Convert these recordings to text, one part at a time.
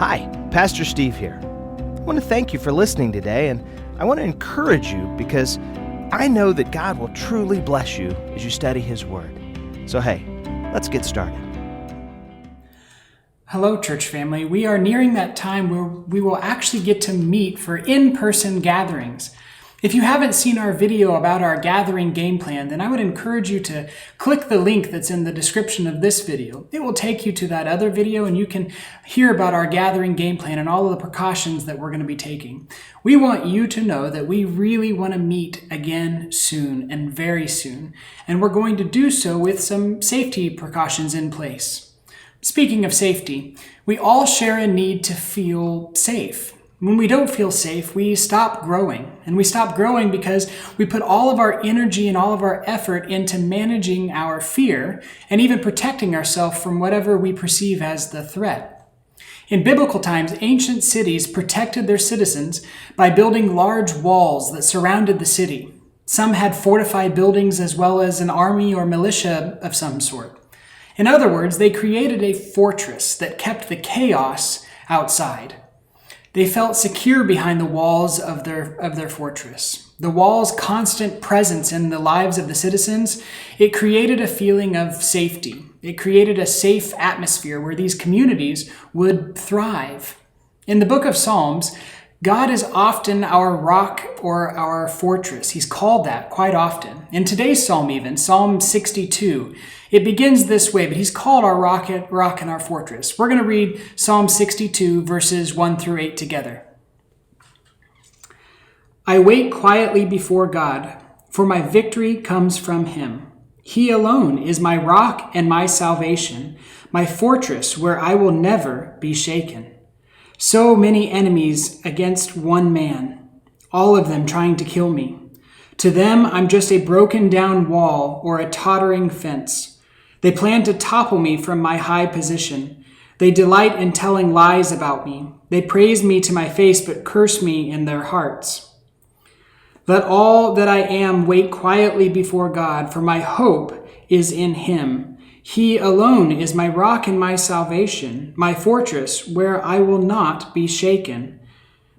Hi, Pastor Steve here. I want to thank you for listening today, and I want to encourage you because I know that God will truly bless you as you study His Word. So hey, let's get started. Hello, church family. We are nearing that time where we will actually get to meet for in-person gatherings. If you haven't seen our video about our gathering game plan, then I would encourage you to click the link that's in the description of this video. It will take you to that other video and you can hear about our gathering game plan and all of the precautions that we're going to be taking. We want you to know that we really want to meet again soon and very soon, and we're going to do so with some safety precautions in place. Speaking of safety, we all share a need to feel safe. When we don't feel safe, we stop growing. And we stop growing because we put all of our energy and all of our effort into managing our fear and even protecting ourselves from whatever we perceive as the threat. In biblical times, ancient cities protected their citizens by building large walls that surrounded the city. Some had fortified buildings as well as an army or militia of some sort. In other words, they created a fortress that kept the chaos outside. They felt secure behind the walls of their fortress. The wall's constant presence in the lives of the citizens, it created a feeling of safety. It created a safe atmosphere where these communities would thrive. In the book of Psalms, God is often our rock or our fortress. He's called that quite often. In today's psalm even, Psalm 62, it begins this way, but he's called our rock and our fortress. We're going to read Psalm 62 verses 1 through 8 together. I wait quietly before God, for my victory comes from him. He alone is my rock and my salvation, my fortress where I will never be shaken. So many enemies against one man, all of them trying to kill me. To them, I'm just a broken down wall or a tottering fence. They plan to topple me from my high position. They delight in telling lies about me. They praise me to my face, but curse me in their hearts. Let all that I am wait quietly before God, for my hope is in him. He alone is my rock and my salvation, my fortress where I will not be shaken.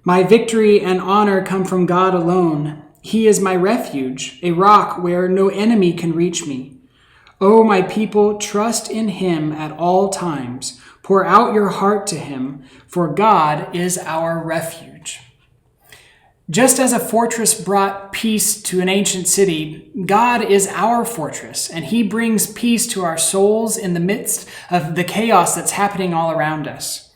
My victory and honor come from God alone. He is my refuge, a rock where no enemy can reach me. O my people, trust in him at all times. Pour out your heart to him, for God is our refuge. Just as a fortress brought peace to an ancient city, God is our fortress, and he brings peace to our souls in the midst of the chaos that's happening all around us.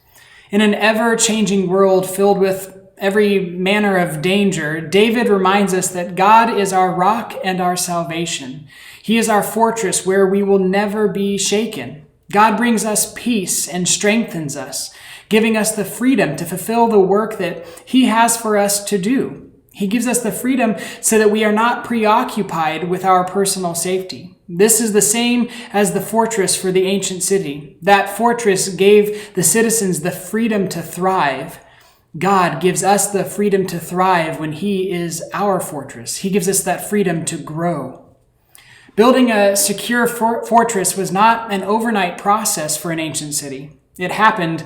In an ever-changing world filled with every manner of danger, David reminds us that God is our rock and our salvation. He is our fortress where we will never be shaken. God brings us peace and strengthens us, giving us the freedom to fulfill the work that he has for us to do. He gives us the freedom so that we are not preoccupied with our personal safety. This is the same as the fortress for the ancient city. That fortress gave the citizens the freedom to thrive. God gives us the freedom to thrive when he is our fortress. He gives us that freedom to grow. Building a secure fortress was not an overnight process for an ancient city. It happened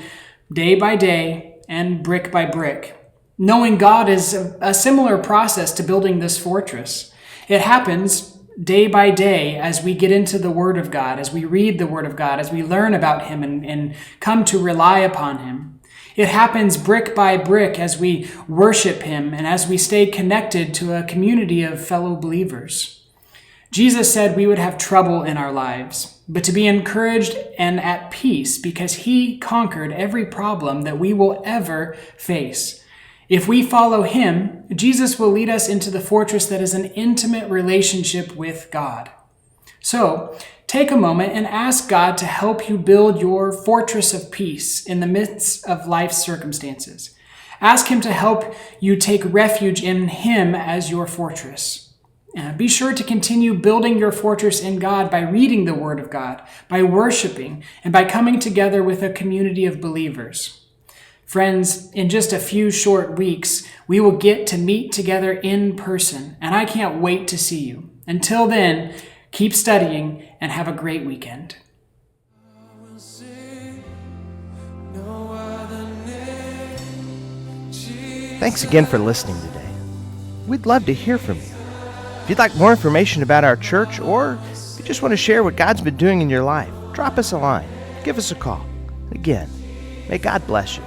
day by day and brick by brick. Knowing God is a similar process to building this fortress. It happens day by day as we get into the Word of God, as we read the Word of God, as we learn about him and come to rely upon him. It happens brick by brick as we worship him and as we stay connected to a community of fellow believers. Jesus said we would have trouble in our lives, but to be encouraged and at peace because he conquered every problem that we will ever face. If we follow him, Jesus will lead us into the fortress that is an intimate relationship with God. So, take a moment and ask God to help you build your fortress of peace in the midst of life's circumstances. Ask him to help you take refuge in him as your fortress. Be sure to continue building your fortress in God by reading the Word of God, by worshiping, and by coming together with a community of believers. Friends, in just a few short weeks, we will get to meet together in person, and I can't wait to see you. Until then, keep studying and have a great weekend. I will sing no other name. Thanks again for listening today. We'd love to hear from you. If you'd like more information about our church, or if you just want to share what God's been doing in your life, drop us a line. Give us a call. Again, may God bless you.